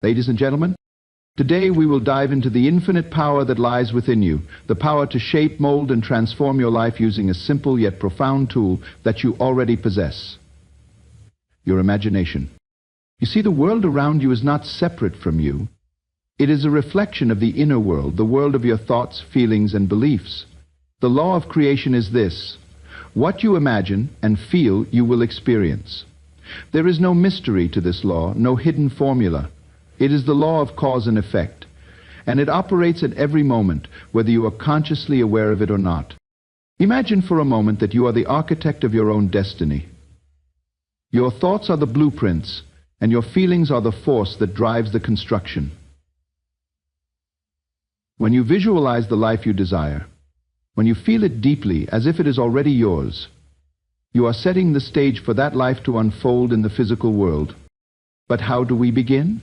Ladies and gentlemen, today we will dive into the infinite power that lies within you, the power to shape, mold, and transform your life using a simple yet profound tool that you already possess: your imagination. You see, the world around you is not separate from you. It is a reflection of the inner world, the world of your thoughts, feelings, and beliefs. The law of creation is this: what you imagine and feel, you will experience. There is no mystery to this law, no hidden formula. It is the law of cause and effect, and it operates at every moment, whether you are consciously aware of it or not. Imagine for a moment that you are the architect of your own destiny. Your thoughts are the blueprints, and your feelings are the force that drives the construction. When you visualize the life you desire, when you feel it deeply as if it is already yours, you are setting the stage for that life to unfold in the physical world. But how do we begin?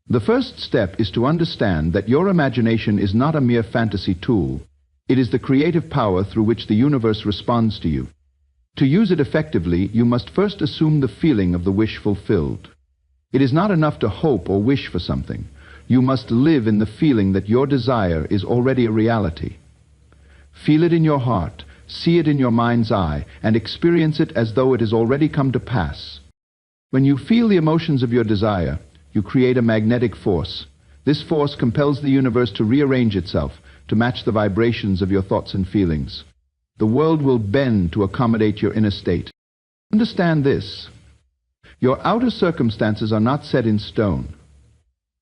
The first step is to understand that your imagination is not a mere fantasy tool. It is the creative power through which the universe responds to you. To use it effectively, you must first assume the feeling of the wish fulfilled. It is not enough to hope or wish for something. You must live in the feeling that your desire is already a reality. Feel it in your heart, see it in your mind's eye, and experience it as though it has already come to pass. When you feel the emotions of your desire, you create a magnetic force. This force compels the universe to rearrange itself, to match the vibrations of your thoughts and feelings. The world will bend to accommodate your inner state. Understand this: your outer circumstances are not set in stone.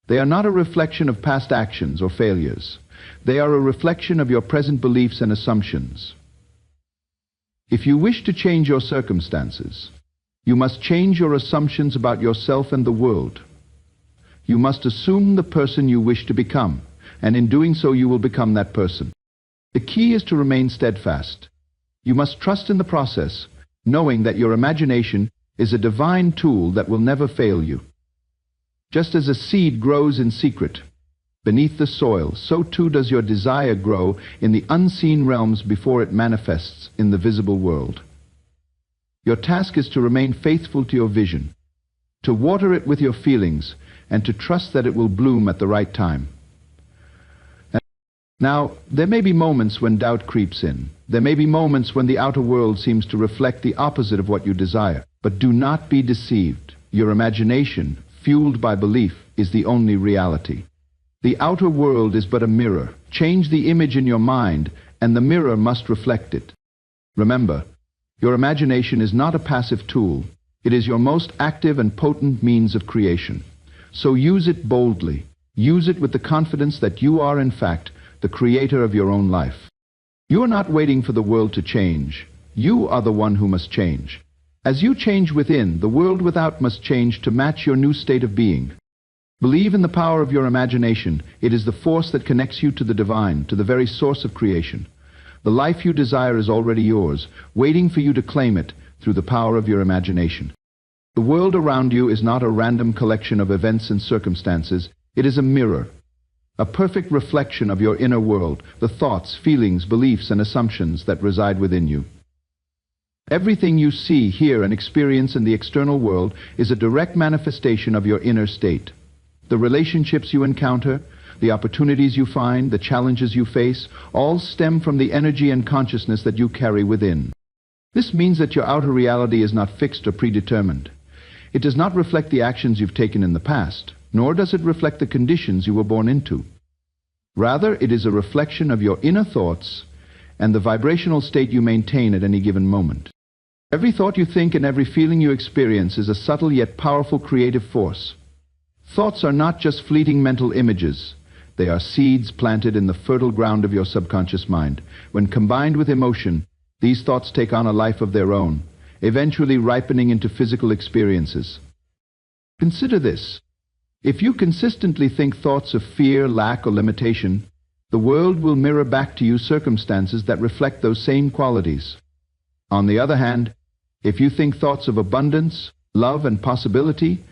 They are not a reflection of past actions or failures. They are a reflection of your present beliefs and assumptions. If you wish to change your circumstances, you must change your assumptions about yourself and the world. You must assume the person you wish to become, and in doing so you will become that person. The key is to remain steadfast. You must trust in the process, knowing that your imagination is a divine tool that will never fail you. Just as a seed grows in secret beneath the soil, so too does your desire grow in the unseen realms before it manifests in the visible world. Your task is to remain faithful to your vision, to water it with your feelings, and to trust that it will bloom at the right time. Now, there may be moments when doubt creeps in. There may be moments when the outer world seems to reflect the opposite of what you desire. But do not be deceived. Your imagination, fueled by belief, is the only reality. The outer world is but a mirror. Change the image in your mind, and the mirror must reflect it. Remember, your imagination is not a passive tool. It is your most active and potent means of creation. So use it boldly. Use it with the confidence that you are, in fact, the creator of your own life. You are not waiting for the world to change. You are the one who must change. As you change within, the world without must change to match your new state of being. Believe in the power of your imagination. It is the force that connects you to the divine, to the very source of creation. The life you desire is already yours, waiting for you to claim it through the power of your imagination. The world around you is not a random collection of events and circumstances. It is a mirror, a perfect reflection of your inner world, the thoughts, feelings, beliefs, and assumptions that reside within you. Everything you see, hear, and experience in the external world is a direct manifestation of your inner state. The relationships you encounter, the opportunities you find, the challenges you face, all stem from the energy and consciousness that you carry within. This means that your outer reality is not fixed or predetermined. It does not reflect the actions you've taken in the past, nor does it reflect the conditions you were born into. Rather, it is a reflection of your inner thoughts and the vibrational state you maintain at any given moment. Every thought you think and every feeling you experience is a subtle yet powerful creative force. Thoughts are not just fleeting mental images. They are seeds planted in the fertile ground of your subconscious mind. When combined with emotion, these thoughts take on a life of their own, eventually ripening into physical experiences. Consider this. If you consistently think thoughts of fear, lack, or limitation, the world will mirror back to you circumstances that reflect those same qualities. On the other hand, if you think thoughts of abundance, love, and possibility,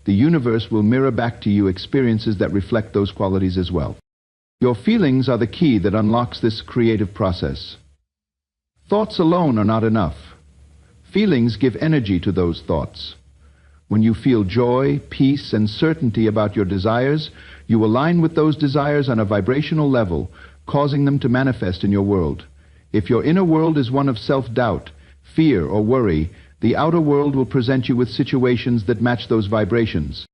the universe will mirror back to you experiences that reflect those qualities as well. Your feelings are the key that unlocks this creative process. Thoughts alone are not enough. Feelings give energy to those thoughts. When you feel joy, peace, and certainty about your desires, you align with those desires on a vibrational level, causing them to manifest in your world. If your inner world is one of self-doubt, fear, or worry, the outer world will present you with situations that match those vibrations.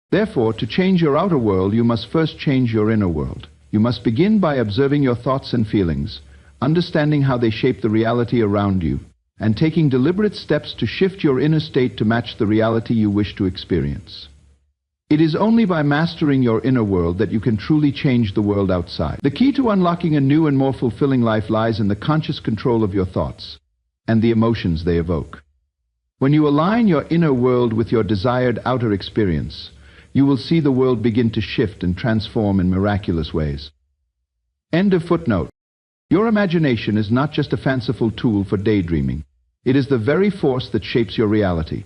Therefore, to change your outer world, you must first change your inner world. You must begin by observing your thoughts and feelings, understanding how they shape the reality around you, and taking deliberate steps to shift your inner state to match the reality you wish to experience. It is only by mastering your inner world that you can truly change the world outside. The key to unlocking a new and more fulfilling life lies in the conscious control of your thoughts and the emotions they evoke. When you align your inner world with your desired outer experience, you will see the world begin to shift and transform in miraculous ways. End of footnote. Your imagination is not just a fanciful tool for daydreaming. It is the very force that shapes your reality.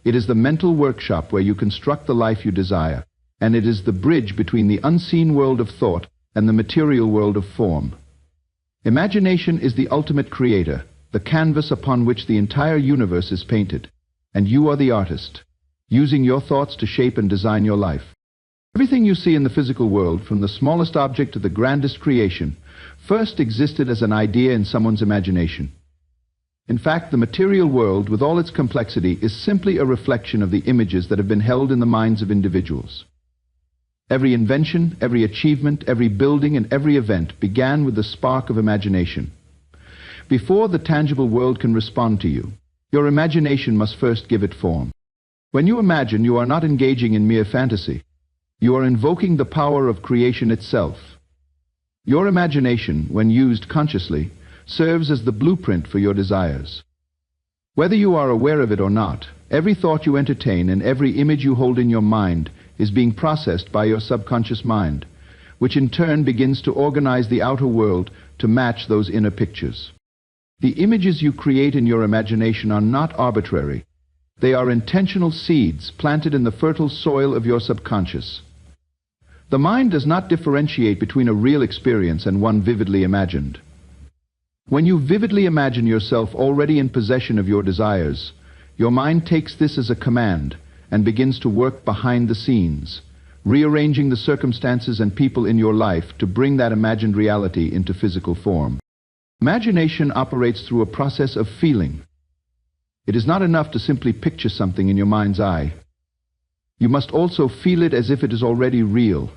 It is the mental workshop where you construct the life you desire, and it is the bridge between the unseen world of thought and the material world of form. Imagination is the ultimate creator, the canvas upon which the entire universe is painted, and you are the artist, using your thoughts to shape and design your life. Everything you see in the physical world, from the smallest object to the grandest creation, first existed as an idea in someone's imagination. In fact, the material world, with all its complexity, is simply a reflection of the images that have been held in the minds of individuals. Every invention, every achievement, every building, and every event began with the spark of imagination. Before the tangible world can respond to you, your imagination must first give it form. When you imagine, you are not engaging in mere fantasy. You are invoking the power of creation itself. Your imagination, when used consciously, serves as the blueprint for your desires. Whether you are aware of it or not, every thought you entertain and every image you hold in your mind is being processed by your subconscious mind, which in turn begins to organize the outer world to match those inner pictures. The images you create in your imagination are not arbitrary. They are intentional seeds planted in the fertile soil of your subconscious. The mind does not differentiate between a real experience and one vividly imagined. When you vividly imagine yourself already in possession of your desires, your mind takes this as a command and begins to work behind the scenes, rearranging the circumstances and people in your life to bring that imagined reality into physical form. Imagination operates through a process of feeling. It is not enough to simply picture something in your mind's eye. You must also feel it as if it is already real.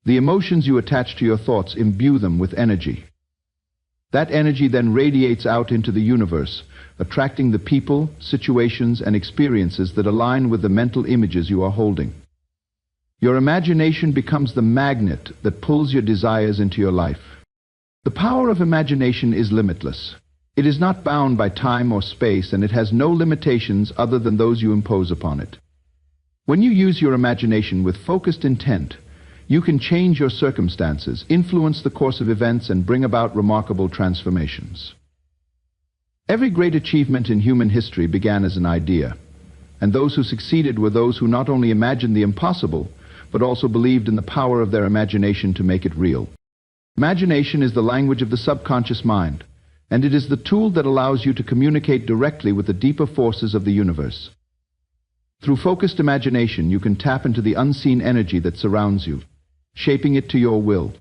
The emotions you attach to your thoughts imbue them with energy. That energy then radiates out into the universe, attracting the people, situations, and experiences that align with the mental images you are holding. Your imagination becomes the magnet that pulls your desires into your life. The power of imagination is limitless. It is not bound by time or space, and it has no limitations other than those you impose upon it. When you use your imagination with focused intent, you can change your circumstances, influence the course of events, and bring about remarkable transformations. Every great achievement in human history began as an idea, and those who succeeded were those who not only imagined the impossible, but also believed in the power of their imagination to make it real. Imagination is the language of the subconscious mind, and it is the tool that allows you to communicate directly with the deeper forces of the universe. Through focused imagination, you can tap into the unseen energy that surrounds you, shaping it to your will.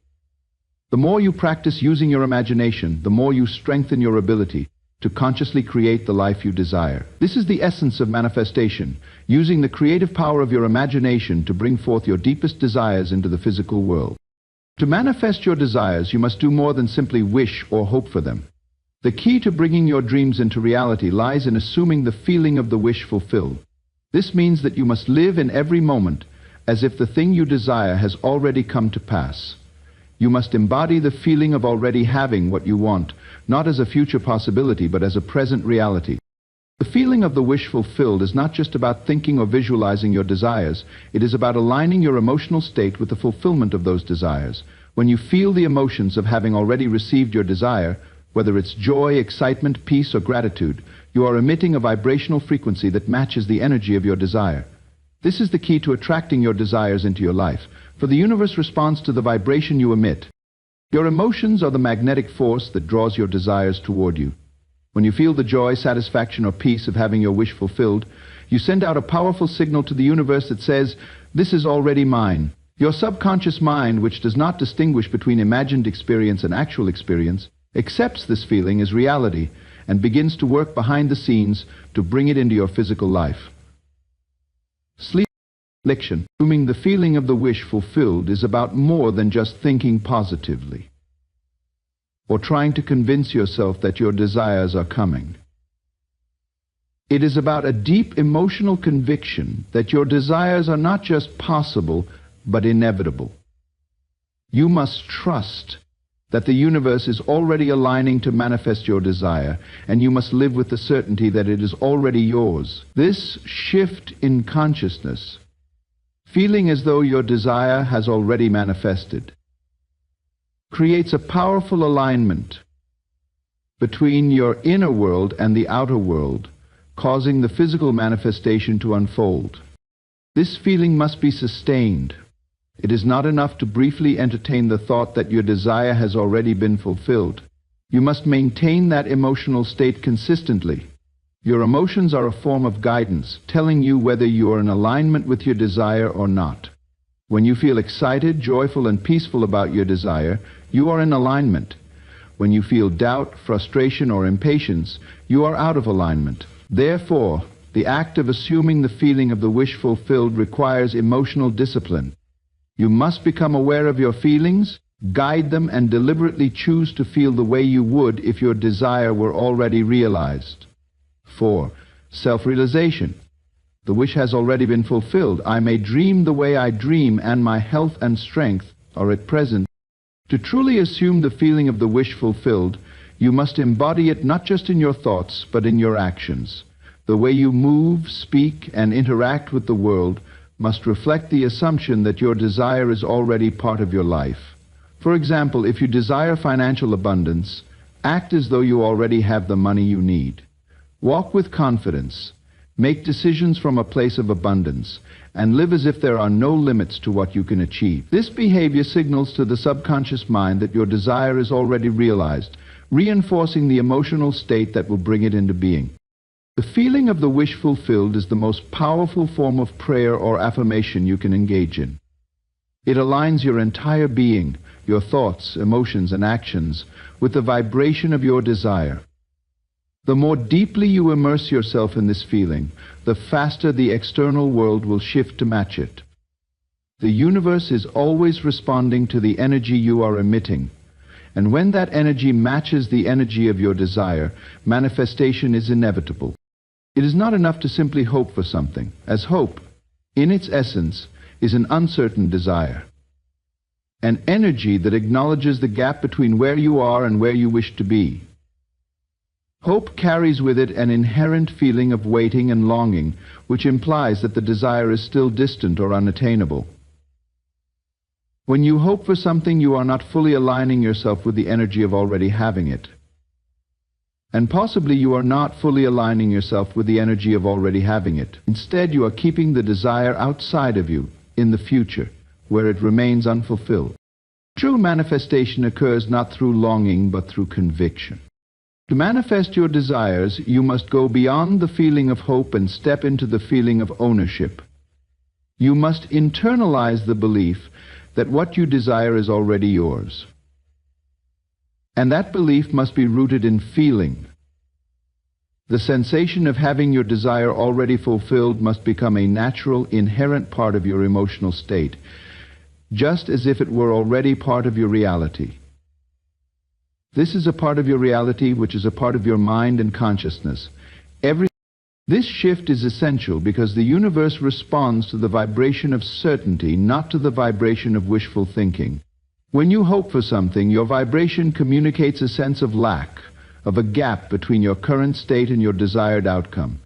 The more you practice using your imagination, the more you strengthen your ability to consciously create the life you desire. This is the essence of manifestation, using the creative power of your imagination to bring forth your deepest desires into the physical world. To manifest your desires, you must do more than simply wish or hope for them. The key to bringing your dreams into reality lies in assuming the feeling of the wish fulfilled. This means that you must live in every moment as if the thing you desire has already come to pass. You must embody the feeling of already having what you want, not as a future possibility, but as a present reality. The feeling of the wish fulfilled is not just about thinking or visualizing your desires. It is about aligning your emotional state with the fulfillment of those desires. When you feel the emotions of having already received your desire, whether it's joy, excitement, peace, or gratitude, you are emitting a vibrational frequency that matches the energy of your desire. This is the key to attracting your desires into your life, for the universe responds to the vibration you emit. Your emotions are the magnetic force that draws your desires toward you. When you feel the joy, satisfaction, or peace of having your wish fulfilled, You send out a powerful signal to the universe that says, "This is already mine." Your subconscious mind, which does not distinguish between imagined experience and actual experience, accepts this feeling as reality and begins to work behind the scenes to bring it into your physical life. Sleep affliction, assuming the feeling of the wish fulfilled, is about more than just thinking positively or trying to convince yourself that your desires are coming. It is about a deep emotional conviction that your desires are not just possible, but inevitable. You must trust that the universe is already aligning to manifest your desire, and you must live with the certainty that it is already yours. This shift in consciousness, feeling as though your desire has already manifested, creates a powerful alignment between your inner world and the outer world, causing the physical manifestation to unfold. This feeling must be sustained. It is not enough to briefly entertain the thought that your desire has already been fulfilled. You must maintain that emotional state consistently. Your emotions are a form of guidance, telling you whether you are in alignment with your desire or not. When you feel excited, joyful, and peaceful about your desire, you are in alignment. When you feel doubt, frustration, or impatience, you are out of alignment. Therefore, the act of assuming the feeling of the wish fulfilled requires emotional discipline. You must become aware of your feelings, guide them, and deliberately choose to feel the way you would if your desire were already realized. 4. Self-realization. The wish has already been fulfilled. I may dream the way I dream, and my health and strength are at present. To truly assume the feeling of the wish fulfilled, you must embody it not just in your thoughts, but in your actions. The way you move, speak, and interact with the world must reflect the assumption that your desire is already part of your life. For example, if you desire financial abundance, act as though you already have the money you need. Walk with confidence, make decisions from a place of abundance, and live as if there are no limits to what you can achieve. This behavior signals to the subconscious mind that your desire is already realized, reinforcing the emotional state that will bring it into being. The feeling of the wish fulfilled is the most powerful form of prayer or affirmation you can engage in. It aligns your entire being, your thoughts, emotions, and actions with the vibration of your desire. The more deeply you immerse yourself in this feeling, the faster the external world will shift to match it. The universe is always responding to the energy you are emitting, and when that energy matches the energy of your desire, manifestation is inevitable. It is not enough to simply hope for something, as hope, in its essence, is an uncertain desire, an energy that acknowledges the gap between where you are and where you wish to be. Hope carries with it an inherent feeling of waiting and longing, which implies that the desire is still distant or unattainable. When you hope for something, you are not fully aligning yourself with the energy of already having it. And possibly you are not fully aligning yourself with the energy of already having it. Instead, you are keeping the desire outside of you, in the future, where it remains unfulfilled. True manifestation occurs not through longing, but through conviction. To manifest your desires, you must go beyond the feeling of hope and step into the feeling of ownership. You must internalize the belief that what you desire is already yours. And that belief must be rooted in feeling. The sensation of having your desire already fulfilled must become a natural, inherent part of your emotional state, just as if it were already part of your reality. This is a part of your reality which is a part of your mind and consciousness. This shift is essential because the universe responds to the vibration of certainty, not to the vibration of wishful thinking. When you hope for something, your vibration communicates a sense of lack, of a gap between your current state and your desired outcome.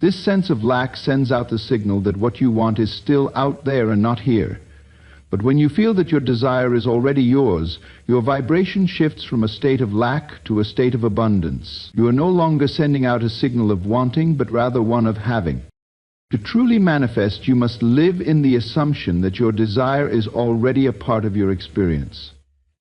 This sense of lack sends out the signal that what you want is still out there and not here. But when you feel that your desire is already yours, your vibration shifts from a state of lack to a state of abundance. You are no longer sending out a signal of wanting, but rather one of having. To truly manifest, you must live in the assumption that your desire is already a part of your experience.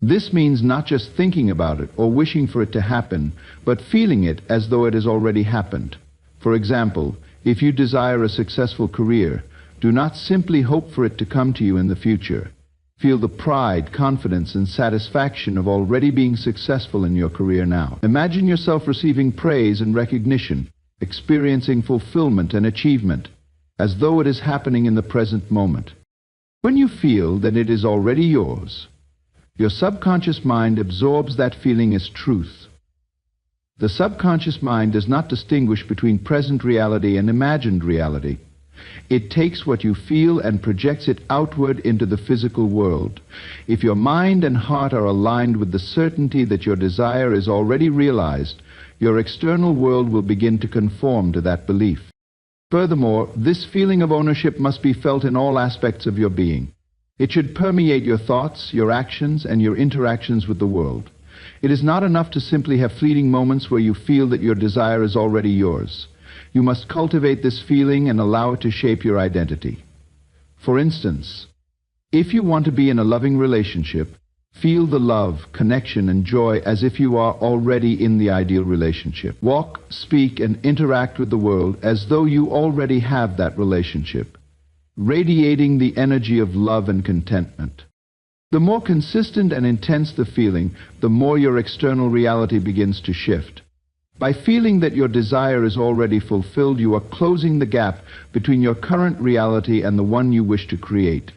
This means not just thinking about it or wishing for it to happen, but feeling it as though it has already happened. For example, If you desire a successful career, do not simply hope for it to come to you in the future. Feel the pride, confidence, and satisfaction of already being successful in your career now. Imagine yourself receiving praise and recognition, experiencing fulfillment and achievement, as though it is happening in the present moment. When you feel that it is already yours, your subconscious mind absorbs that feeling as truth. The subconscious mind does not distinguish between present reality and imagined reality. It takes what you feel and projects it outward into the physical world. If your mind and heart are aligned with the certainty that your desire is already realized, your external world will begin to conform to that belief. Furthermore, this feeling of ownership must be felt in all aspects of your being. It should permeate your thoughts, your actions, and your interactions with the world. It is not enough to simply have fleeting moments where you feel that your desire is already yours. You must cultivate this feeling and allow it to shape your identity. For instance, if you want to be in a loving relationship, feel the love, connection, and joy as if you are already in the ideal relationship. Walk, speak, and interact with the world as though you already have that relationship, radiating the energy of love and contentment. The more consistent and intense the feeling, the more your external reality begins to shift. By feeling that your desire is already fulfilled, you are closing the gap between your current reality and the one you wish to create.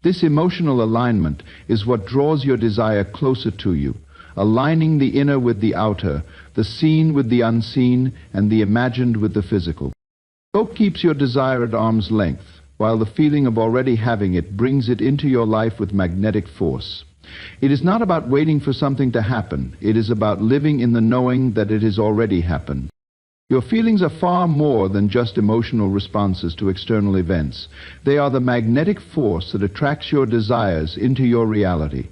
This emotional alignment is what draws your desire closer to you, aligning the inner with the outer, the seen with the unseen, and the imagined with the physical. Hope keeps your desire at arm's length, while the feeling of already having it brings it into your life with magnetic force. It is not about waiting for something to happen. It is about living in the knowing that it has already happened. Your feelings are far more than just emotional responses to external events. They are the magnetic force that attracts your desires into your reality.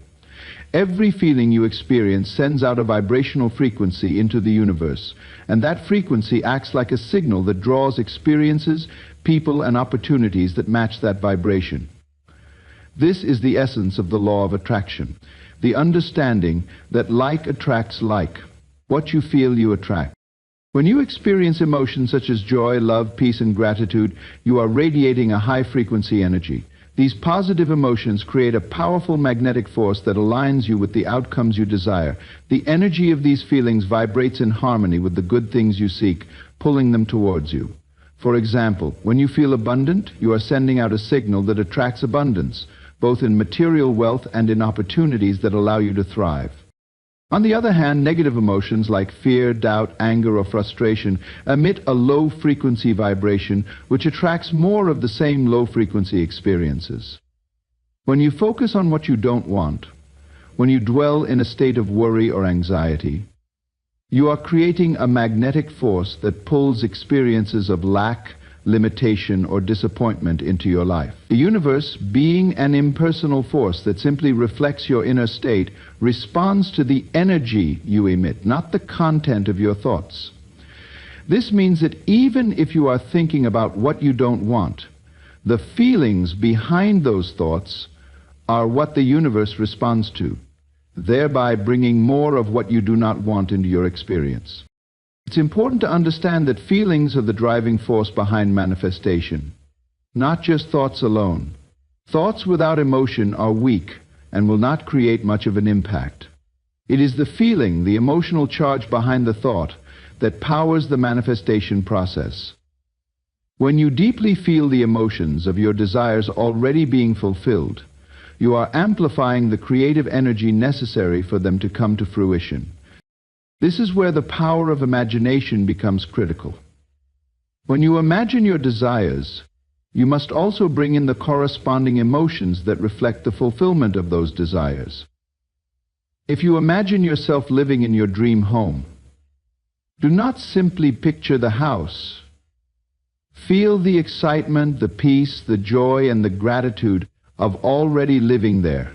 Every feeling you experience sends out a vibrational frequency into the universe, and that frequency acts like a signal that draws experiences, people, and opportunities that match that vibration. This is the essence of the law of attraction, the understanding that like attracts like. What you feel, you attract. When you experience emotions such as joy, love, peace, and gratitude, you are radiating a high-frequency energy. These positive emotions create a powerful magnetic force that aligns you with the outcomes you desire. The energy of these feelings vibrates in harmony with the good things you seek, pulling them towards you. For example, when you feel abundant, you are sending out a signal that attracts abundance, both in material wealth and in opportunities that allow you to thrive. On the other hand, negative emotions like fear, doubt, anger, or frustration emit a low-frequency vibration which attracts more of the same low-frequency experiences. When you focus on what you don't want, when you dwell in a state of worry or anxiety, you are creating a magnetic force that pulls experiences of lack, limitation, or disappointment into your life. The universe, being an impersonal force that simply reflects your inner state, responds to the energy you emit, not the content of your thoughts. This means that even if you are thinking about what you don't want, the feelings behind those thoughts are what the universe responds to, thereby bringing more of what you do not want into your experience. It's important to understand that feelings are the driving force behind manifestation, not just thoughts alone. Thoughts without emotion are weak and will not create much of an impact. It is the feeling, the emotional charge behind the thought, that powers the manifestation process. When you deeply feel the emotions of your desires already being fulfilled, you are amplifying the creative energy necessary for them to come to fruition. This is where the power of imagination becomes critical. When you imagine your desires, you must also bring in the corresponding emotions that reflect the fulfillment of those desires. If you imagine yourself living in your dream home, do not simply picture the house. Feel the excitement, the peace, the joy, and the gratitude of already living there.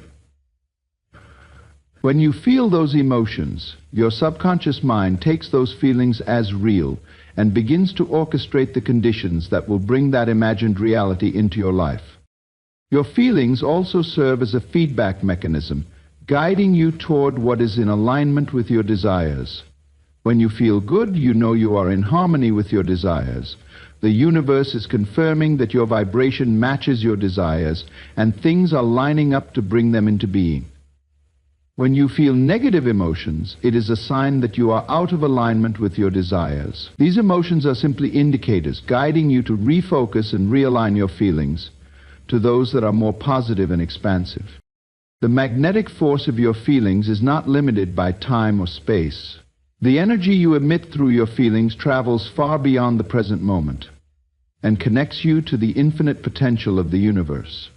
When you feel those emotions, your subconscious mind takes those feelings as real and begins to orchestrate the conditions that will bring that imagined reality into your life. Your feelings also serve as a feedback mechanism, guiding you toward what is in alignment with your desires. When you feel good, you know you are in harmony with your desires. The universe is confirming that your vibration matches your desires, and things are lining up to bring them into being. When you feel negative emotions, it is a sign that you are out of alignment with your desires. These emotions are simply indicators, guiding you to refocus and realign your feelings to those that are more positive and expansive. The magnetic force of your feelings is not limited by time or space. The energy you emit through your feelings travels far beyond the present moment and connects you to the infinite potential of the universe.